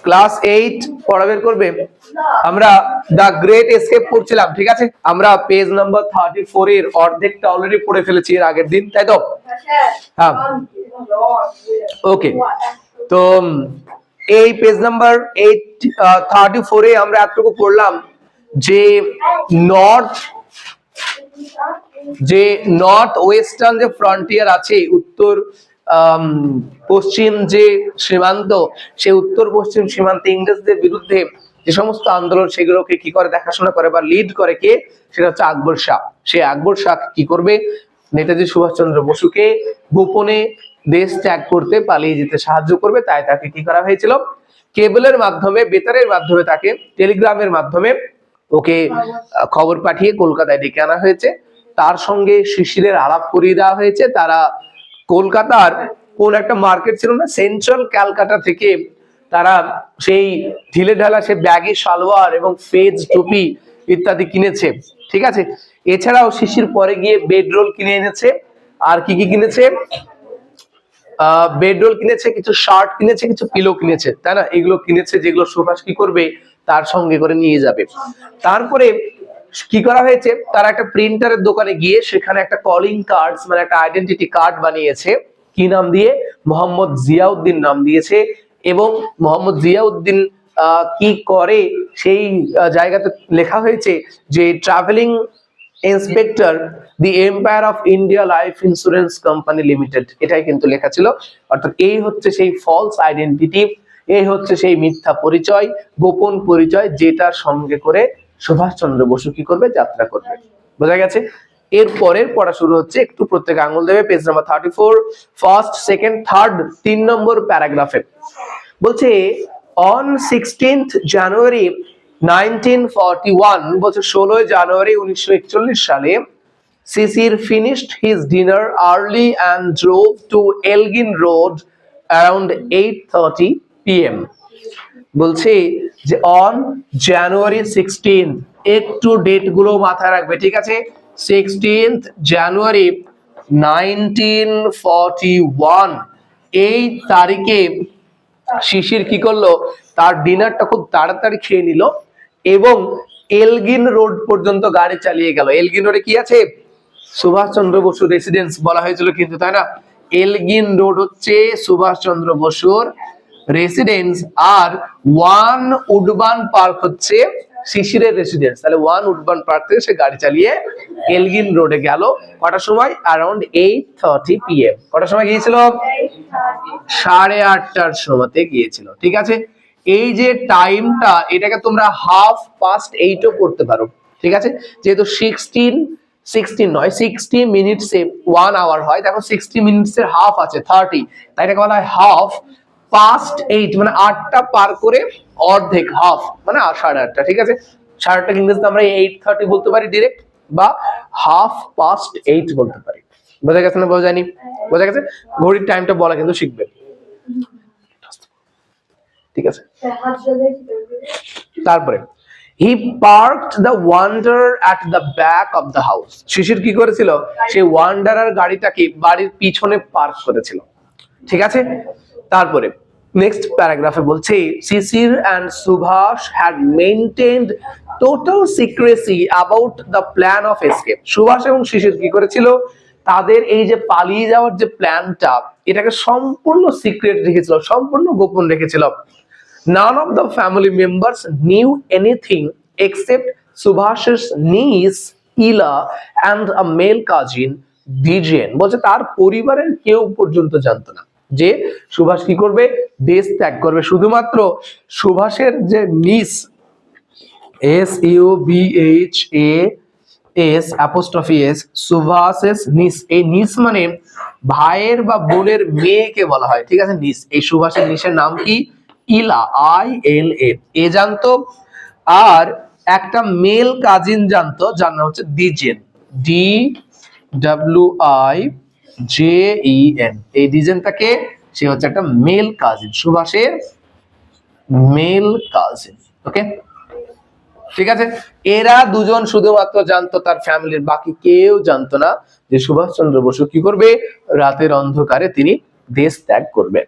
Class 8 পড়া বের করবে। আমরা দ্য গ্রেট এসকেপ পড়ছিলাম, ঠিক আছে? আমরা পেজ নাম্বার 34 এর অর্ধেকটা অলরেডি পড়ে ফেলেছি এর আগের দিন, তাই তো? হ্যাঁ, ওকে। তো এই পেজ নাম্বার 34 এ আমরা এতটুকু পড়লাম যে নর্থ ওয়েস্টার্ন যে ফ্রন্টিয়ার আছে, উত্তর পশ্চিম যে সীমান্ত, সেই উত্তর পশ্চিম সীমান্তে ইংরেজদের বিরুদ্ধে যে সমস্ত আন্দোলন, সেগুলোকে কি করে দেখাশোনা করে বা লিড করে কে? সেটা হচ্ছে আকবর শাহ। সেই আকবর শাহ কি করবে? নেতাজি সুভাষচন্দ্র বসুকে গোপনে দেশ ত্যাগ করতে, পালিয়ে যেতে সাহায্য করবে। তাই তাকে কি করা হয়েছিল? কেবলের মাধ্যমে, বেতারের মাধ্যমে, তাকে টেলিগ্রামের মাধ্যমে ওকে খবর পাঠিয়ে কলকাতায় ডেকে আনা হয়েছে। তার সঙ্গে শিশিরের আলাপ করিয়ে দেওয়া হয়েছে। তারা কলকাতার কোন একটা মার্কেট ছিল না, সেন্ট্রাল ক্যালকাটা থেকে তারা সেই ঢিলে ঢালা সে ব্যাগি সালোয়ার এবং ফেজ টুপি ইত্যাদি কিনেছে, ঠিক আছে? এছাড়াও শিশির পরে গিয়ে বেডরোল কিনে এনেছে। আর কি কি কিনেছে? বেডরোল কিনেছে, কিছু শার্ট কিনেছে, কিছু পিলো কিনেছে, তাই না? এগুলো কিনেছে, যেগুলো সুভাষ কি করবে? তার সঙ্গে করে নিয়ে যাবে। তারপরে কি করা হয়েছে? তারা একটা প্রিন্টারের দোকানে গিয়ে সেখানে একটা কলিং কার্ড, মানে একটা আইডেন্টিটি কার্ড বানিয়েছে। কি নাম দিয়ে? মোহাম্মদ জিয়াউদ্দিন নাম দিয়েছে। এবং মোহাম্মদ জিয়াউদ্দিন কি করে সেই জায়গাতে লেখা হয়েছে যে travelling inspector the empire of India life insurance company limited, এটাই কিন্তু লেখা ছিল। অর্থাৎ এই হচ্ছে সেই ফলস আইডেন্টিটি, এই হচ্ছে সেই মিথ্যা পরিচয়, গোপন পরিচয়, যেটার সঙ্গে করে সুভাষচন্দ্র বসু কি করবে? যাত্রা করবে। বোঝা গেছে? এর পরের পড়া শুরু হচ্ছে, একটু প্রত্যেক আঙুল দেবে page number 34, first, second, third, 3 নম্বর প্যারাগ্রাফে বলছে অন 16th জানুয়ারি 1941, বলছে 16 জানুয়ারি 1941 সালে শিশির finished his dinner early and drove to Elgin Road around 8:30 p.m. বলছে যে অন জানুয়ারি 16, একটু ডেট গুলো মাথায় রাখবে, ঠিক আছে? 16th জানুয়ারি 1941, এই তারিখে শিশির কি করলো? তার ডিনারটা খুব তাড়াতাড়ি খেয়ে নিল এবং এলগিন রোড পর্যন্ত গাড়ি চালিয়ে গেল। এলগিন রোডে কি আছে? সুভাষচন্দ্র বসু রেসিডেন্স বলা হয়েছিল কিন্তু, তাই না? এলগিন রোড হচ্ছে সুভাষচন্দ্র বসুর রেসিডেন্স, আর ওয়ান উডবান পার্ক হচ্ছে শিশিরের রেসিডেন্স। তাহলে ওয়ান উডবান পার্ক থেকে সে গাড়ি চালিয়ে এলগিন রোডে গেল। কটার সময়? Around 8:30 p.m. কটার সময় গিয়েছিল? 8:30টার সময়তে গিয়েছিল, ঠিক আছে? এই যে টাইমটা, এটাকে তোমরা 8:30 ও করতে পারো, ঠিক আছে? যেহেতু 16 নয়, 60 মিনিটসে 1 আওয়ার হয়, দেখো 60 মিনিটসের হাফ আছে 30, তাই এটাকে বলা হয় 8:30, মানে 8টা পার করে অর্ধেক, হাফ মানে 8:30, ঠিক আছে? 8:30 ইংরেজিতে আমরা 8:30 বলতে পারি ডিরেক্ট, বা 8:30 বলতে পারি। বোঝা গেছে না? বোঝা যায়নি? বোঝা গেছে? ঘড়ির টাইমটা বলা কিন্তু শিখবে, ঠিক আছে? তারপরে he parked the wanderer at the back of the house. শিশির কি করেছিল? সেই ওয়ান্ডারার গাড়িটাকে বাড়ির পিছনে পার্ক করেছিল, ঠিক আছে? তারপরে নেক্সট প্যারাগ্রাফে বলছে শিশির and Subhash had maintained total secrecy about the plan of escape. Subhash এবং শিশির কি করেছিল? তাদের এই যে পালিয়ে যাওয়ার যে প্ল্যানটা, এটাকে সম্পূর্ণ সিক্রেট রেখেছিল, সম্পূর্ণ গোপন রেখেছিল। None of the family members knew anything except Subhash's niece Ila and a male cousin Dijen. বলছে তার পরিবারের কেউ পর্যন্ত জানতো না যে সুভাষ কি করবে? দেশ ত্যাগ করবে। শুধুমাত্র সুভাষের যে নিস, SUBHAS, সুভাষের নিস, এই নিস মানে ভাইয়ের বা বোনের মেয়েকে বলা হয়, ঠিক আছে? নিস। এই সুভাষের নিসের নাম কি? ইলা, ILA, এ জানতো। আর একটা মেল কাজিন জানতো, যার নাম হচ্ছে ডিজেন, DWIJEN। এই ডিজেনটাকে, সে হচ্ছে একটা মেল কাজিন, সুভাষের মেল কাজিন, ওকে? ঠিক আছে? এরা দুজন শুধুমাত্র জানতো, তার ফ্যামিলির বাকি কেউ জানতো না যে সুভাষচন্দ্র বসু কি করবে? রাতের অন্ধকারে তিনি দেশ ত্যাগ করবে।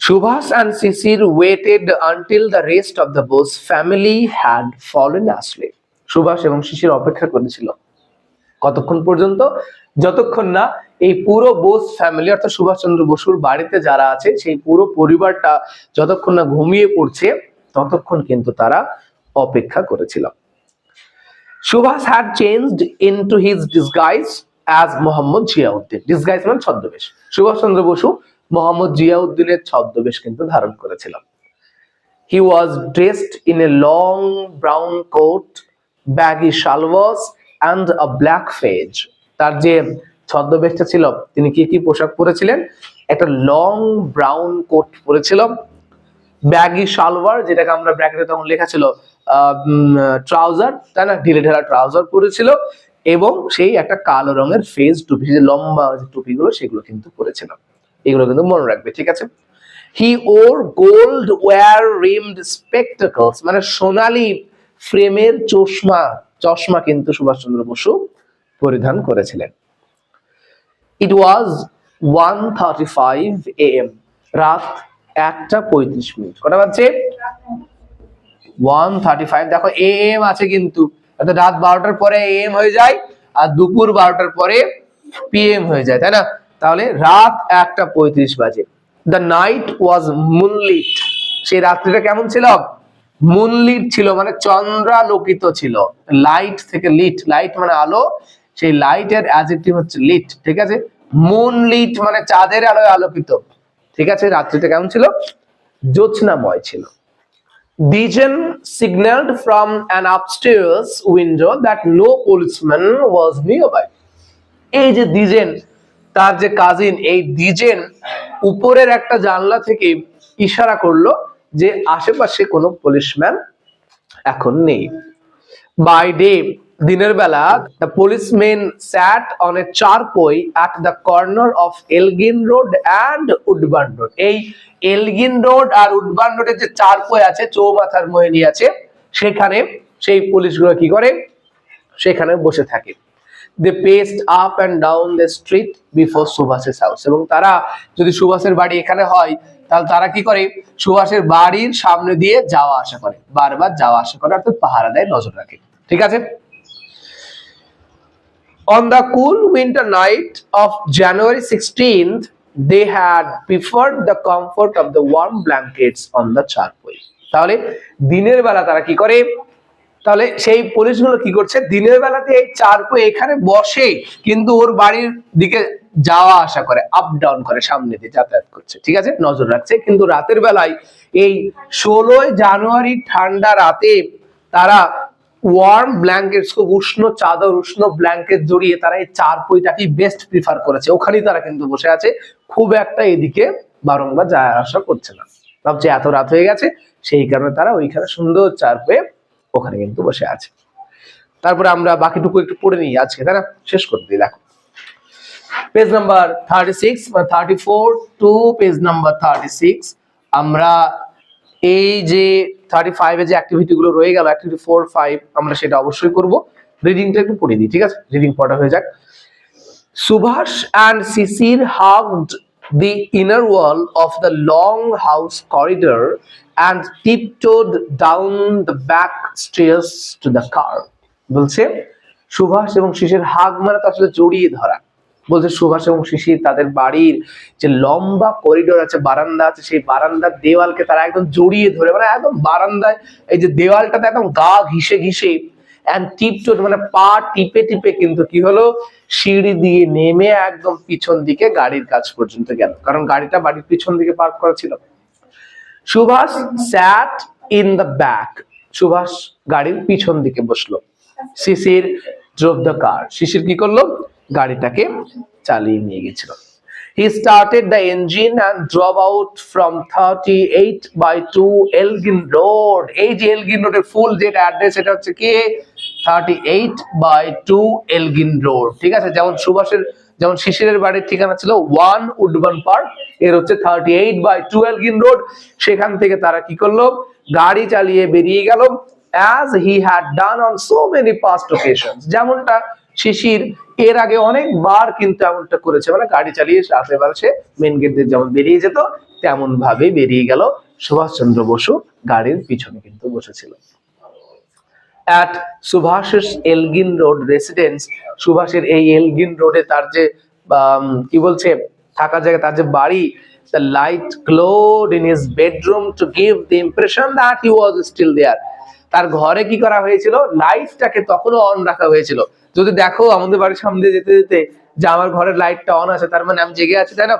Subhas and Sisir waited until the rest of the Bose family had fallen asleep. Subhash এবং শিশির অপেক্ষা করেছিল কতক্ষণ পর্যন্ত? যতক্ষণ না এই পুরো বোস ফ্যামিলি অর্থাৎ সুভাষচন্দ্র বসুর বাড়িতে যারা আছে সেই পুরো পরিবারটা যতক্ষণ না ঘুমিয়ে পড়ছে ততক্ষণ কিন্তু তারা অপেক্ষা করেছিল। Subhash had changed into his disguise as Mohammad Ziauddin. Disguise মানে ছদ্মবেশ। সুভাষচন্দ্র বসু মোহাম্মদ জিয়াউদ্দিনের ছদ্মবেশ কিন্তু ধারণ করেছিল। He was dressed in a long brown coat, baggy shalwars and a black fez. তার যে ছদ্মবেশটা ছিল তিনি কি কি পোশাক পরেছিলেন? একটা লং ব্রাউন কোট পরেছিল, ব্যাগি সালোয়ার যেটাকে আমরা ব্র্যাকেটে তখন লেখা ছিল ট্রাউজার, তাই না, ঢিলে ঢালা ট্রাউজার পরেছিল এবং সেই একটা কালো রঙের ফেজ টুপি, যে লম্বা যে টুপিগুলো সেগুলো কিন্তু পরেছিল। এগুলো কিন্তু মনে রাখবে, ঠিক আছে? হি ওর গোল্ড ওয়্যার রিমড স্পেকটাকলস, মানে সোনালী ফ্রেমের চশমা কিন্তু সুভাষচন্দ্র বসু পরিধান করেছিলেন। ইট ওয়াজ 1:35 AM, রাত 1:35। কটা বাজছে? 1:35। দেখো AM আছে কিন্তু, রাত 12টার পরে AM হয়ে যায় আর দুপুর 12টার পরে PM হয়ে যায়, তাই না? তাহলে রাত 1:35 বাজে। দ্য নাইট ওয়াজ মুনলিট, সেই রাত্রিটা কেমন ছিল? মুনলিট ছিল, মানে চন্দ্রালোকিত ছিল। লাইট থেকে লিট, লাইট মানে আলো, সেই লাইটের অ্যাডজেক্টিভ হচ্ছে লিট, ঠিক আছে? মুনলিট মানে চাঁদের আলোয় আলোকিত, ঠিক আছে? রাত্রিটা কেমন ছিল? জ্যোৎস্নাময় ছিল। Dijen signaled from an upstairs window that no policeman was nearby. এই যে দিজেন, তার যে কাজিন, এই দিজেন উপরের একটা জানলা থেকে ইশারা করলো যে আশেপাশে কোনো পুলিশম্যান এখন নেই। বাই ডে, দিনের বেলা, the policemen sat on a charpoy at the corner of Elgin Road and Woodburn Road. এই এলগিন রোড আর উডবার্ন রোডের যে চারপয় আছে, চৌমাথার মোহিনী আছে, সেখানে সেই পুলিশগুলো কি করে? সেখানে বসে থাকে। They paced up and down the street before সুভাষের হাউস, এবং তারা যদি সুভাষের বাড়ি এখানে হয় তাহলে তারা কি করে? সুভাষের বাড়ির সামনে দিয়ে যাওয়া আসা করে, বারবার যাওয়া আসা করে, অর্থাৎ পাহারা দেয়, নজর রাখে, ঠিক আছে? On the cool winter night of January 16th, they had preferred the comfort of the warm blankets on the charpoy. তাহলে দিনের বেলা তারা কি করে? তাহলে সেই পুলিশগুলো কি করছে? দিনের বেলাতে এই চারপয় এখানে বসে, কিন্তু ওর বাড়ির দিকে যাওয়া আসা করে, আপ ডাউন করে, সামনে দিয়ে যাতায়াত করছে, ঠিক আছে, নজর রাখছে। কিন্তু রাতের বেলায় এই 16 জানুয়ারি ঠান্ডা রাতে তারা ওয়ার্ম ব্ল্যাঙ্কেটস, খুব উষ্ণ চাদর, উষ্ণ ব্ল্যাঙ্কেট জড়িয়ে তারা এই চারপয়টাকে বেস্ট প্রিফার করেছে। ওখানেই তারা কিন্তু বসে আছে, খুব একটা এদিকে বারংবার যাওয়া আসা করছে না। ভাবছে এত রাত হয়ে গেছে, সেই কারণে তারা ওইখানে সুন্দর চারপয়ে ওখানে কিন্তু বসে আছে। তারপরে আমরা বাকিটুকু একটু পড়ে নিই আজকে, তাই না? শেষ করে দিই। দেখো পেজ নাম্বার 36 বা 34 টু পেজ নাম্বার 36, আমরা এই যে 35 এ যে অ্যাক্টিভিটি গুলো রয়ে গেল, অ্যাক্টিভিটি 4, 5, আমরা সেটা অবশ্যই করব। রিডিংটা একটু পড়ে দিই, ঠিক আছে? রিডিং পড়া হয়ে যাক। Subhash and Sisir hugged the inner wall of the long house corridor and tiptoed down the back stairs to the car. বলছে সুভাষ এবং শিশির, হাগ মানে তো আসলে জড়িয়ে ধরা। বলছে সুভাষ এবং শিশির তাদের বাড়ির যে লম্বা করিডোর আছে, বারান্দা আছে, সেই বারান্দার দেওয়ালকে তারা একদম জড়িয়ে ধরে, মানে একদম বারান্দায় এই যে দেওয়ালটাতে একদম গা ঘিসে ঘিসে, and tiptoed মানে পা টিপে টিপে কিন্তু কি হলো? সিঁড়ি দিয়ে নেমে একদম পিছন দিকে গাড়ির কাছ পর্যন্ত গেল, কারণ গাড়িটা বাড়ির পিছন দিকে পার্ক করা ছিল। Subhash sat in the back, Subhash গাড়ির পিছন দিকে বসলো। শিশির drove the car, শিশির কি করলো? গাড়িটাকে চালিয়ে নিয়ে গেছিল। He started the engine and drove out from 38/2 Elgin Road. এই যে এলগিন রোডের ফুল যেটা অ্যাড্রেস, এটা হচ্ছে কি? 38/2 এলগিন রোড, ঠিক আছে? যেমন শিশিরের বাড়ির ঠিকানা ছিল 1 উডবার্ন পার্ক, এর হচ্ছে 38/2 এলগিন রোড। সেখান থেকে তারা কি করলো? গাড়ি চালিয়ে বেরিয়ে গেল, as he had done on so many past occasions, যেমনটা শিশির এর আগে অনেকবার কিন্তু এমনটা করেছে, মানে গাড়ি চালিয়ে রাতের বেলা সে মেন গেট দিয়ে যেমন বেরিয়ে যেত, তেমন ভাবে বেরিয়ে গেল। সুভাষচন্দ্র বসু গাড়ির পিছনে কিন্তু বসেছিল। at সুভাষের এলগিন রোড রেসিডেন্স, সুভাষের এই এলগিন রোডে তার যে কি বলছে থাকার জায়গা, তার যে বাড়ি, the light glowed in his bedroom to give the impression that he was still there. তার ঘরে কি করা হয়েছিল, লাইটটাকে তখনও অন রাখা হয়েছিল। যদি দেখো আমাদের বাড়ির সামনে যেতে যেতে যে আমার ঘরের লাইটটা অন আছে, তার মানে আমি জেগে আছি, তাই না?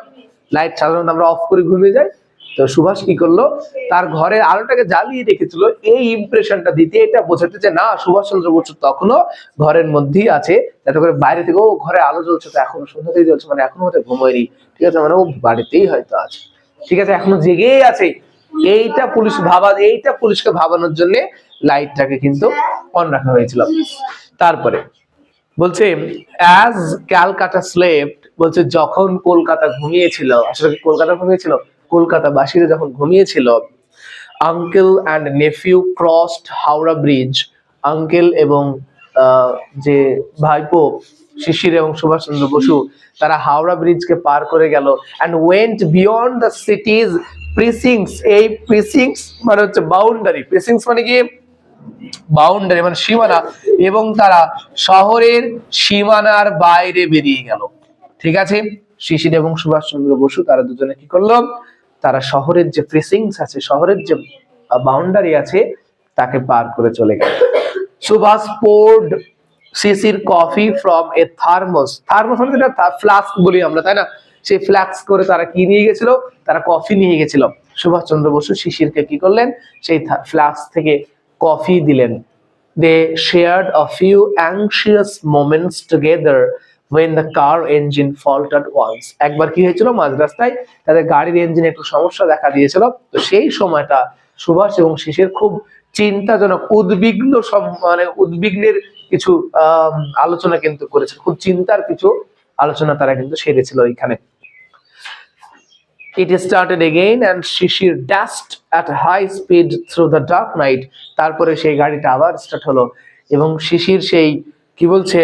লাইট সাধারণত আমরা অফ করে ঘুমিয়ে যাই। তো সুভাষ কি করলো, তার ঘরের আলোটাকে জ্বালিয়ে রেখেছিল এই ইমপ্রেশনটা দিতে, এটা বোঝাতে যে না সুভাষচন্দ্র বসু তখনও ঘরের মধ্যেই আছে, যাতে করে বাইরে থেকে ও ঘরে আলো জ্বলছে তো এখনো সন্ধ্যাতেই জ্বলছে, মানে এখনো হয়তো ঘুমোয়নি, ঠিক আছে, মানে ও বাড়িতেই হয়তো আছে, ঠিক আছে, এখনো জেগেই আছে। এইটা পুলিশকে ভাবানোর জন্য লাইটটাকে কিন্তু অন রাখা হয়েছিল। তারপরে বলছে অ্যাজ ক্যালকাটা স্লেপ্ট, বলছে যখন কলকাতা ঘুমিয়েছিল, আসলে কলকাতা ঘুমিয়েছিল, কলকাতাবাসীরা যখন ঘুমিয়েছিল, uncle and nephew crossed Howrah bridge, uncle এবং যে ভাইপো শিশির এবং সুভাষচন্দ্র বসু তারা হাওড়া ব্রিজকে পার করে গেল, and went beyond the cities precincts. এই প্রিসিংস মানে হচ্ছে বাউন্ডারি, প্রিসিংস মানে কি বাউন্ডারি মানে সীমানা, এবং তারা শহরের সীমানার বাইরে বেরিয়ে গেল, ঠিক আছে। শিশির এবং সুভাষচন্দ্র বসু তারা দুজনে কি করলো, তারা শহরের যে প্রিসিংস আছে, শহরের যে বাউন্ডারি আছে, তাকে পার করে চলে গেল। Subhash poured Shishir coffee from a thermos, thermos মানে যেটা ফ্লাস্ক বলি আমরা, তাই না? সেই ফ্লাস্ক করে তারা কি নিয়ে গেছিল, তারা কফি নিয়ে গেছিল। সুভাষচন্দ্র বসু শিশিরকে কি করলেন, সেই ফ্লাস্ক থেকে কফি দিলেন। They shared a few anxious moments together when the car engine faltered once. একবার কি হয়েছিল, মাঝ রাস্তায় তাদের গাড়ির ইঞ্জিনে একটু সমস্যা দেখা দিয়েছিল। তো সেই সময়টা সুভাষ এবং শিশির খুব চিন্তাজনক, উদ্বিগ্নের কিছু আলোচনা কিন্তু করেছে, খুব চিন্তার কিছু আলোচনা তারা কিন্তু সেরেছিল এখানে। It started again and Shishir dashed at high speed through the dark night. তারপরে সেই গাড়িটা আবার স্টার্ট হলো এবং শিশির সেই কি বলছে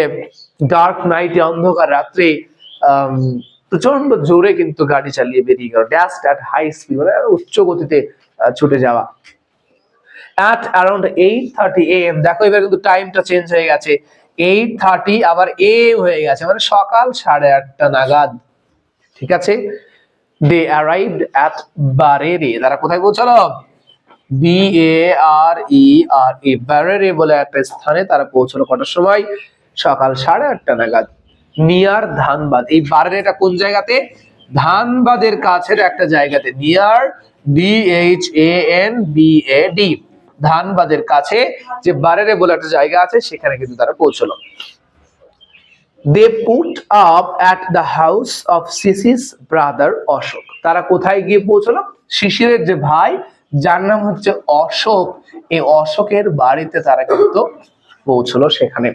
ডার্ক নাইটে, অন্ধকার রাত্রে প্রচন্ড জোরে কিন্তু গাড়ি চালিয়ে বেরিয়ে গেল। dashed at high speed মানে উচ্চ গতিতে ছুটে যাওয়া। At around 8:30 AM, দেখো এবার কিন্তু টাইমটা চেঞ্জ হয়ে গেছে, 8:30 আবার AM হয়ে গেছে, মানে সকাল 8:30 নাগাদ, ঠিক আছে। They arrived at Barere, তারা কোথায় পৌঁছালো, BARERE, বারেরে বলে একটা স্থানে তারা পৌঁছলো। কটার সময়, সকাল 8:30 নাগাদ। নিয়ার ধানবাদ, এই বারেরেটা কোন জায়গাতে, ধানবাদের কাছের একটা জায়গাতে, নিয়ার DHANBAD, ধানবাদের কাছে যে বারেরে বলে একটা জায়গা আছে, সেখানে কিন্তু তারা পৌঁছলো। They put up at the house of Sis's brother Ashok, তারা কোথায় গিয়ে পৌঁছলো, শিশিরের যে ভাই যার নাম হচ্ছে অশোক, এই অশোকের বাড়িতে তারা কিন্তু পৌঁছলো সেখানে।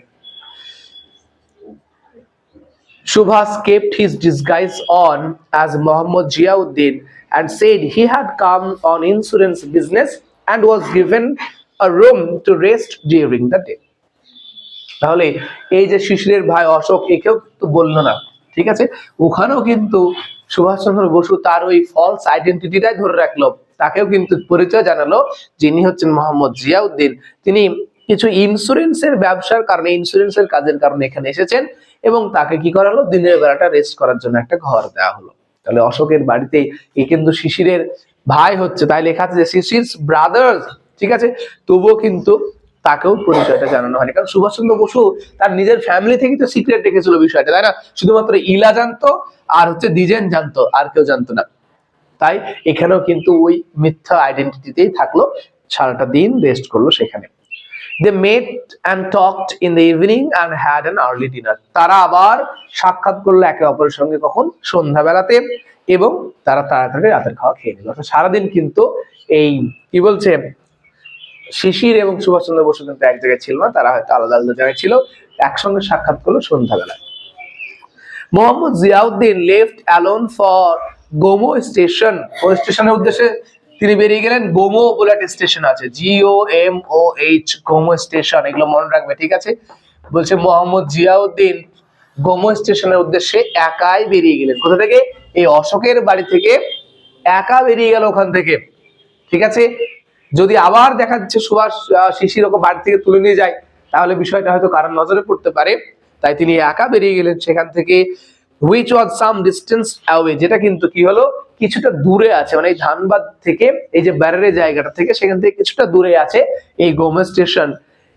Subhas kept his disguise on as Muhammad Ziauddin and said he had come on insurance business and was given a room to rest during the day. তাহলে এই যে শিশিরের ভাই অশোক, একেও তো বললো না, ঠিক আছে, ওখানেও কিন্তু সুভাষচন্দ্র বসু তার ওই ফলস আইডেন্টিটিটাই ধরে রাখলো, তাকেও কিন্তু পরিচয় জানালো যিনি হচ্ছেন মোহাম্মদ জিয়াউদ্দিন, তিনি কিছু ইন্স্যুরেন্সের ব্যবসার কারণে, ইন্স্যুরেন্সের কাজের কারণে এখানে এসেছেন, এবং তাকে কি করা হলো, দিনের বেলাটা রেস্ট করার জন্য একটা ঘর দেওয়া হলো। তাহলে অশোকের বাড়িতে এই কিন্তু শিশিরের ভাই হচ্ছে, তাই লেখা আছে যে শিশিরস ব্রাদার্স, ঠিক আছে, তবুও কিন্তু তাকেও পরিচয়টা জানানো হয়নি, কারণ সুভাষচন্দ্র বসু তার নিজের ফ্যামিলি থেকে তো সিক্রেট রেখেছিল বিষয়টা, তাই না? শুধুমাত্র ইলা জানতো আর হচ্ছে দ্বিজেন জানতো, আর কেউ জানতো না। তাই এখানেও কিন্তু ওই মিথ্যা আইডেন্টিটিতেই থাকলো, সারাটা দিন রেস্ট করলো সেখানে। They met and talked in the evening and had an early dinner. তারা আবার সাক্ষাৎ করলো একে অপরের সঙ্গে, কখন, সন্ধ্যাবেলাতে, এবং তারা তাড়াতাড়ি রাতের খাওয়া খেয়ে নিল। সারাদিন কিন্তু এই কি বলছে শিশির এবং সুভাষচন্দ্র বসু কিন্তু এক জায়গায় ছিল না, তারা হয়তো আলাদা আলাদা জায়গায় ছিল, একসঙ্গে সাক্ষাৎ করলো সন্ধ্যাবেলায়। Mohammad Ziauddin left alone for Gomoh station, ওই স্টেশনের উদ্দেশ্যে তিনি বেরিয়ে গেলেন। গোমো বলে একটা স্টেশন আছে, GOMOH, গোমো স্টেশন, এগুলো মনে রাখবে, ঠিক আছে। বলছে মোহাম্মদ জিয়াউদ্দিন গোমো স্টেশনের উদ্দেশ্যে একাই বেরিয়ে গেলেন। কোথা থেকে, এই অশোকের বাড়ি থেকে একা বেরিয়ে গেল ওখান থেকে, ঠিক আছে। যদি আবার দেখা যাচ্ছে সুভাষ শিশির ওকে বাড়ি থেকে তুলে নিয়ে যায়, তাহলে বিষয়টা হয়তো কারোর নজরে পড়তে পারে, তাই তিনি একা বেরিয়ে গেলেন সেখান থেকে। which was some distance away, যেটা কিন্তু কি হলো, কিছুটা দূরে আছে, মানে এই ধানবাদ থেকে এই যে ব্যারের জায়গাটা থেকে সেখান থেকে কিছুটা দূরে আছে এই গোমে station.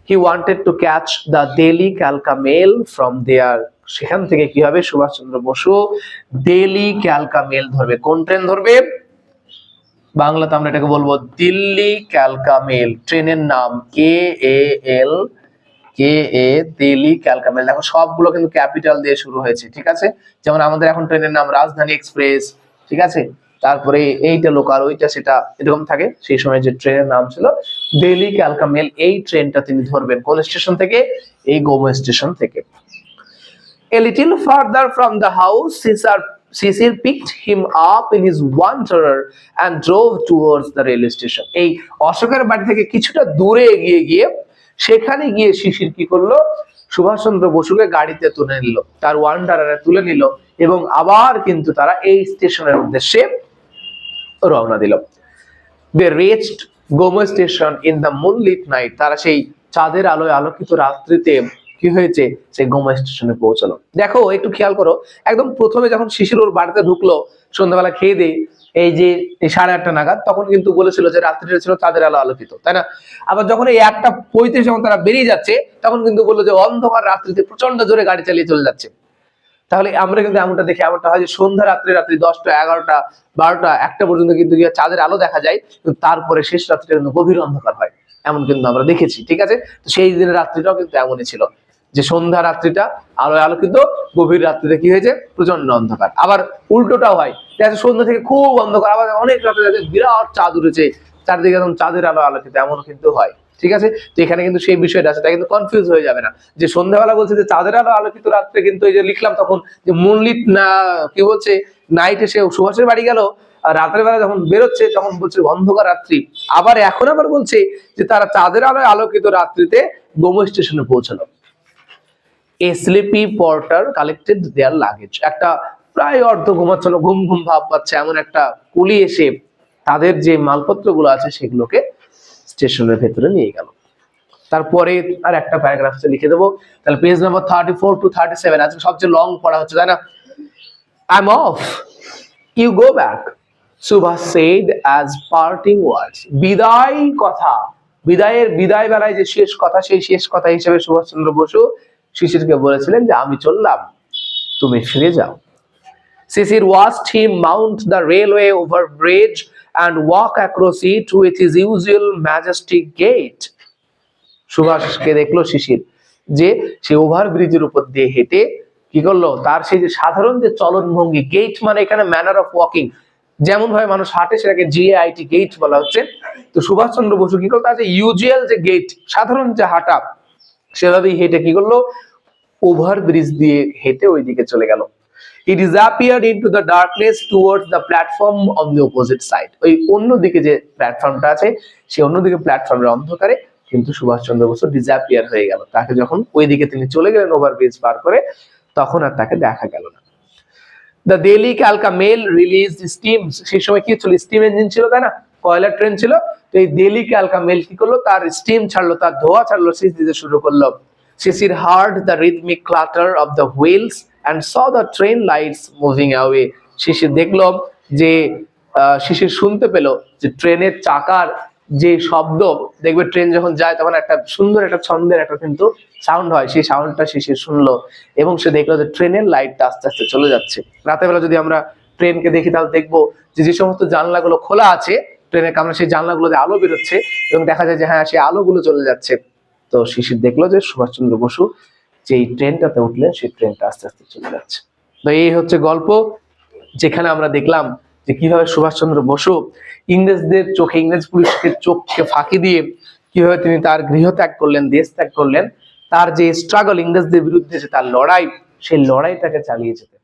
he wanted to catch the Delhi Calca mail from there, সেখান থেকে কি হবে, সুভাষচন্দ্র বসু দিল্লি ক্যালকা মেল ধরবে। কোন ট্রেন ধরবে, বাংলাতে আমরা এটাকে বলবো দিল্লি ক্যালকা মেল, ট্রেনের নাম KAL দিল্লি ক্যালকা মেল। দেখো সবগুলো কিন্তু ক্যাপিটাল দিয়ে শুরু হয়েছে, ঠিক আছে। যেমন আমাদের এখন ট্রেনের নাম রাজধানী এক্সপ্রেস, ঠিক আছে, তারপরে এইটা লোকাল ওইটা সেটা এরকম থাকে। সেই সময় যে ট্রেনের নাম ছিল দিল্লি ক্যালকা মেল, এই ট্রেনটা তিনি ধরবেন কোন স্টেশন থেকে, এই গোমো স্টেশন থেকে। A little further from the house, Sisir picked him up in his wanderer and drove towards the railway station. এই অশোকের বাড়ি থেকে কিছুটা দূরে এগিয়ে গিয়ে সেখানে গিয়ে শিশির কি করলো, সুভাষচন্দ্র বসুকে গাড়িতে তুলে নিল, তার ওয়ান্ডারারে তুলে নিল, এবং আবার কিন্তু তারা এই স্টেশনের উদ্দেশ্যে রওনা দিল। They reached Gomo station in the moonlit night. তারা সেই চাঁদের আলোয় আলোকিত রাত্রিতে কি হয়েছে, সেই গোমো স্টেশনে পৌঁছালো। দেখো একটু খেয়াল করো, একদম প্রথমে যখন শিশির ওর বাড়িতে ঢুকলো সন্ধ্যাবেলা খেয়ে দিয়ে এই যে 8:30 নাগাদ, তখন কিন্তু বলেছিল যে রাত্রিটা ছিল চাঁদের আলো আলোকিত, তাই না। আবার যখন এই 1:35 যখন তারা বেরিয়ে যাচ্ছে, তখন কিন্তু বললো যে অন্ধকার রাত্রিতে প্রচন্ড জোরে গাড়ি চালিয়ে চলে যাচ্ছে। তাহলে আমরা কিন্তু এমনটা দেখি, এমনটা হয় যে সন্ধ্যা রাত্রি 10টা 11টা 12টা 1টা পর্যন্ত কিন্তু চাঁদের আলো দেখা যায়, কিন্তু তারপরে শেষ রাত্রিটা কিন্তু গভীর অন্ধকার হয়, এমন কিন্তু আমরা দেখেছি, ঠিক আছে। তো সেই দিনের রাত্রিটাও কিন্তু এমনই ছিল, যে সন্ধ্যা রাত্রিটা আলোয় আলোকিত, গভীর রাত্রিতে কি হয়েছে, প্রচন্ড অন্ধকার। আবার উল্টোটাও হয়, সন্ধ্যা থেকে খুব অন্ধকার, আবার অনেক রাত্রে বিরাট চাঁদ উঠেছে, চারদিকে একদম চাঁদের আলো আলোকিত, এমনও কিন্তু হয়, ঠিক আছে। তো এখানে কিন্তু সেই বিষয়টা আছে, তাই কিন্তু কনফিউজ হয়ে যাবে না যে সন্ধ্যাবেলা বলছে যে চাঁদের আলো আলোকিত রাত্রে, কিন্তু এই যে লিখলাম তখন যে মুনলিট না কি বলছে, নাইটে সে সুভাষের বাড়ি গেল, আর রাতের বেলা যখন বেরোচ্ছে তখন বলছে অন্ধকার রাত্রি। আবার এখন আবার বলছে যে তারা চাঁদের আলোয় আলোকিত রাত্রিতে গোমো স্টেশনে পৌঁছালো। A sleepy porter collected their luggage. একটা প্রায় অর্ধ ঘুমাচ্ছিল, ঘুম ঘুম ভাব পাচ্ছে এমন একটা কুলি এসে তাদের যে মালপত্রগুলো আছে সেগুলোকে স্টেশনের ভেতরে নিয়ে গেল। তারপরে আর একটা প্যারাগ্রাফ লিখে দেবো, তাহলে পেজ নাম্বার 34 to 37, আজকে সবচেয়ে লং পড়া হচ্ছে, তাই না। I'm off, you go back, Subhash said as parting words. বিদায় কথা, বিদায় বেলায় যে শেষ কথা, সেই শেষ কথা হিসেবে সুভাষচন্দ্র বসু শিশিরকে বলেছিলেন যে আমি চললাম, তুমি ফিরে যাও। Sisir watched him mount the railway overbridge and walk across it with his usual majestic gait. সুভাষকে দেখলো শিশির যে সে ওভারব্রিজের উপর দিয়ে হেঁটে কি করলো, তার সেই যে সাধারণ যে চলন ভঙ্গি, গেট মানে এখানে ম্যানার অফ ওয়াকিং, যেমন ভাবে মানুষ হাঁটে সেটাকে GAIT গেট বলা হচ্ছে। তো সুভাষচন্দ্র বসু কি করলো, তার যে ইউজুয়াল যে গেট, সাধারণ যে হাঁটা, সেভাবেই হেঁটে কি করলো, ওভারব্রিজ দিয়ে হেঁটে ওই দিকে চলে গেল। He disappeared into the darkness towards the platform on the opposite side. ওই অন্যদিকে যে প্ল্যাটফর্মটা আছে, সেই অন্যদিকে প্ল্যাটফর্মের অন্ধকারে কিন্তু সুভাষচন্দ্র বসু ডিসঅ্যাপিয়ার হয়ে গেল। তাকে যখন ওইদিকে তিনি চলে গেলেন ওভারব্রিজ পার করে, তখন আর তাকে দেখা গেল না। The Delhi Calca Mail released steam. সেই সময় কি ছিল, স্টিম ইঞ্জিন ছিল, তাই না, কয়লার ট্রেন ছিল। তো এই দিল্লি ক্যালকা মেল কি করলো, তার স্টিম ছাড়লো, তার ধোঁয়া ছাড়লো, শীষ দিতে শুরু করলো। Sisir heard the rhythmic clatter of the wheels and saw the train lights moving away. শিশির দেখলো যে শিশির শুনতে পেল যে ট্রেনের চাকার যে শব্দ, দেখবে ট্রেন যখন যায় তখন একটা সুন্দর একটা ছন্দের একটা কিন্তু সাউন্ড হয়, সেই সাউন্ডটা শিশির শুনলো, এবং সে দেখলো যে ট্রেনের লাইটটা আস্তে আস্তে চলে যাচ্ছে। রাতের বেলা যদি আমরা ট্রেনকে দেখি তাহলে দেখবো যে যে সমস্ত জানলাগুলো খোলা আছে ট্রেনের কারণে, সেই জানলাগুলোতে আলো বেরোচ্ছে এবং দেখা যায় যে হ্যাঁ সেই আলোগুলো চলে যাচ্ছে। তো শিশির দেখলো যে সুভাষচন্দ্র বসু যেই ট্রেনটাতে উঠলেন সেই ট্রেনটা আস্তে আস্তে চলে যাচ্ছে। তো এই হচ্ছে গল্প, যেখানে আমরা দেখলাম যে কিভাবে সুভাষচন্দ্র বসু ইংরেজদের চোখে, ইংরেজ পুলিশের চোখকে ফাঁকি দিয়ে কিভাবে তিনি তার গৃহ ত্যাগ করলেন, দেশ ত্যাগ করলেন, তার যে স্ট্রাগল ইংরেজদের বিরুদ্ধে যে তার লড়াই, সেই লড়াইটাকে চালিয়ে যেতেন।